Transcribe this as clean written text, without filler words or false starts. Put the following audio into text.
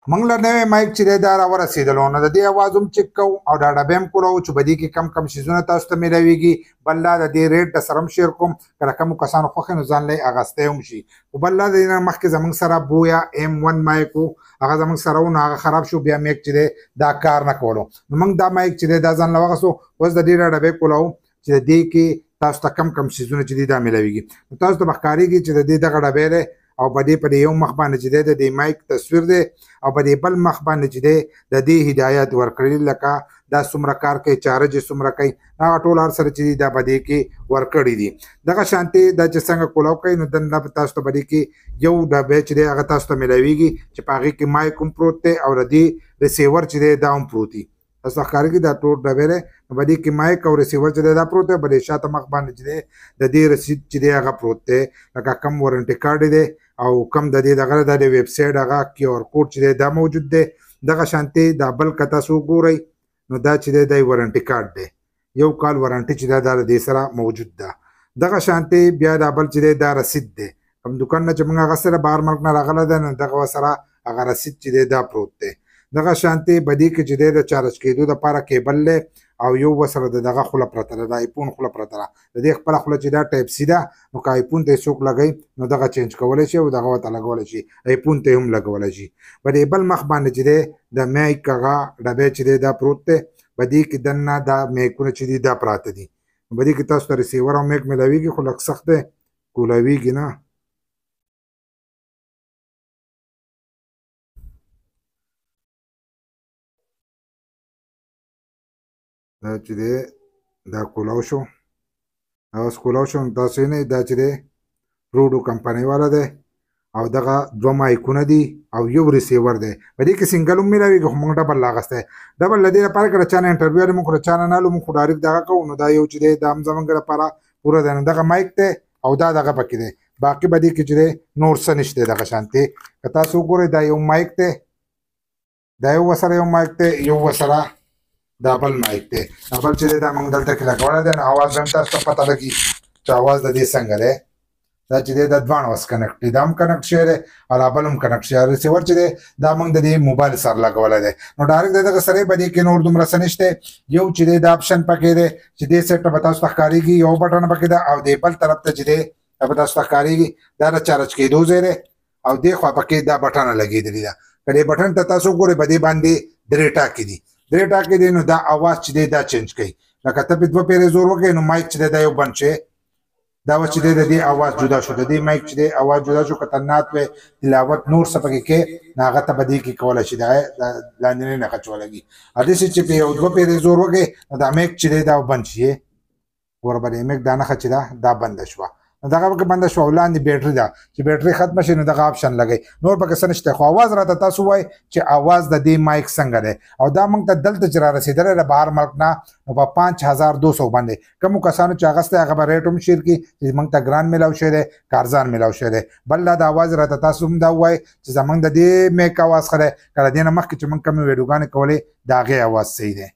موږ له نوی مایک چې دی دا راورسېدلو نو د دې اواز هم چک کوو او دا ډبې هم کولاو چې په دې کې کم کم شیزونه تاسو ته میلاویږي بل لا د دې ریټ د سره هم شیر کوم که د کومو کسانو خوښ نو ځان له یې اخیستی هم شي خو بل لا د دې نه مخکې زموږ سره بویا M1 مایک و هغه زموږ سره و نو هغه خراب شو بیا مایک چې دی دا کار نه کولو نو موږ دا مایک چې دی دا ځان له واخیستو اوس د دې ډبې کولاو چې د دې کې تاسو ته کم کم شیزونه چې دي دا میلاویږي نو تاسو ته به ښکارېږي چې د دې دغه ډبې دی او په دې یو مخ باندې چې دی د دې مایک تصویر دی او په دې بل مخ باندې چې دی د دې هدایت ورکړي لکه دا څومره کار کوي چارج یې څومره کوي هغه ټول هر سره چې دي دا په دې کې ورکړي دي دغه شانتې دا چې څنګه کولاو کوي نو دنده به تاسو ته په دې کې یو ډبې چې دی هغه تاسو ته میلاویږي چې په هغې کې مایک هم پروت دی او د دې ریسیور چې دی دا هم پروت دی تاسو ته ښکارېږي دا ټول ډبې دی نو په دې کې مایک او ریسیور چې دی دا پروت دی په دې شاته مخ باندې چې دی د دې رسید چې دی هغه پروت دی لکه کم وارنټي کارډ دی او کم د دې دغه د ویب سایټ هغه QR کوډ چې دی دا موجود دی دغه شانتې دا بل که تاسو وګورئ نو دا چې دی دا وارنټي کارډ دی یو کال وارنټي چې دا د دې سره موجود ده دغه شانتې بیا دا بل چې دی دا رسید دی کوم دوکان نه چې موږ هغه سره بهر ملک نه راغلی دی نو دغه سره هغه رسید چې دی دا پروت دی دغه شانتې په دې کې چې دی د چارج کېدو دپاره کیبل دی او یو ورسره د دغه خوله پرته ده د آیفون خوله پرته ده د دې خپله خوله چې دا ټایپ سی ده نو که آیفون ته یې څوک لګوي نو دغه چینج کولی شي او دغه ورته لګولی شي آیفون ته یې هم لګولی شي په دې بل مخ باندې چې دی د مایک هغه ډبې چې دی دا پروت دی په دې کې دننه دا مایکونه چې دي دا پراته دي په دې کې تاسو ته ریسیور او مایک میلاویږي خو لږ سخت دی کولاویږي نه دا چې دی دا کولاو شو دا اوس کولاو شو نو تاسو نه دا چې دی روډو کمپنۍ والا دی او دغه دوه مایکونه دي او یو ریسیور دی په دې کې سنګل هم میلاویږي خو موږ ډبل راغستی ډبل له دې لپاره که د چا نه انټرویو لري موږ خو د چا نه نه لو موږ خو ډایرکټ دغه کوو نو دا یو چې دی دا هم زموږ لپاره پوره دی نو دغه مایک دی او دا دغه پکې دی باقي به دې کې چې دی نور څه نشته دغه شانتې که تاسو وګورئ دا یو مایک دی دا یو ورسره یو مایک دی یو ورسره دا بل مایک دی دا بل چې دی دا موږ دلته کې لګولی دی نو اواز هم تاسو ته پته لګي چې اواز د دې څنګه دی دا چې دی د دواړو اوس کنیکټ دی دا هم کنیکټ شوی دی او دا بل هم کنیکټ شوی ریسیور چې دی دا موږ د دې موبایل سره لګولی دی نو ډایرکټ د دغه سره یې په دې کې نور دومره څه نشته یو چې دی دا اپشن پکې دی چې دې سیټ ته به تاسو ته ښکارېږي یو بټن پکې ده او دې بل طرف ته چې دی دا به تاسو ته ښکارېږي دا د چارج کېدو ځای دی او دې خوا پکې دا بټنه لګېدلې ده که دې بټن ته تاسو وګورئ په دې باندې درې ټاکې دي درې ټاکې دي نو دا اواز چې دی دا چینج کوي لکه ته پې دوه پیرې زور وکړې نو مایک چې دی دا یو بند شي دا و چې دی د دې اواز جدا شو د دې مایک چې دی اواز جدا شو که ته نعت وې تلاوت نور څه پکې کې نو هغه ته به دې کې کولی شي د لاندنۍ نښه چې ولګي هداسې چې په یو دوه پیرې زور وکړې نو دا مایک چې دی دا بند شي ګوره به دې مایک دا نښه چې ده دا بنده شوه نو دغه پکې بنده شوه او لاندې بیټري ده چې بیټري ختمه شي نو دغه آپشن لګئ نور پکې څه نشته خو اواز راته تاسو وایئ چې اواز د دې مایک څنګه دی او دا موږ ته دلته چې را رسېدلی د بهر ملک نه نو په 5200 باندې کومو کسانو چې اخیستی هغه به ریټ هم شیر کړي چې موږ ته ګران میلاو شوی دی که ارزان میلاو شوی دی بل دا د اواز راته تاسو هم دا ووایئ چې زموږ د دې میک اواز ښه دی که د دې نه مخکې چې موږ کومې ویډیوګانې کولې د هغې اواز صحیح دی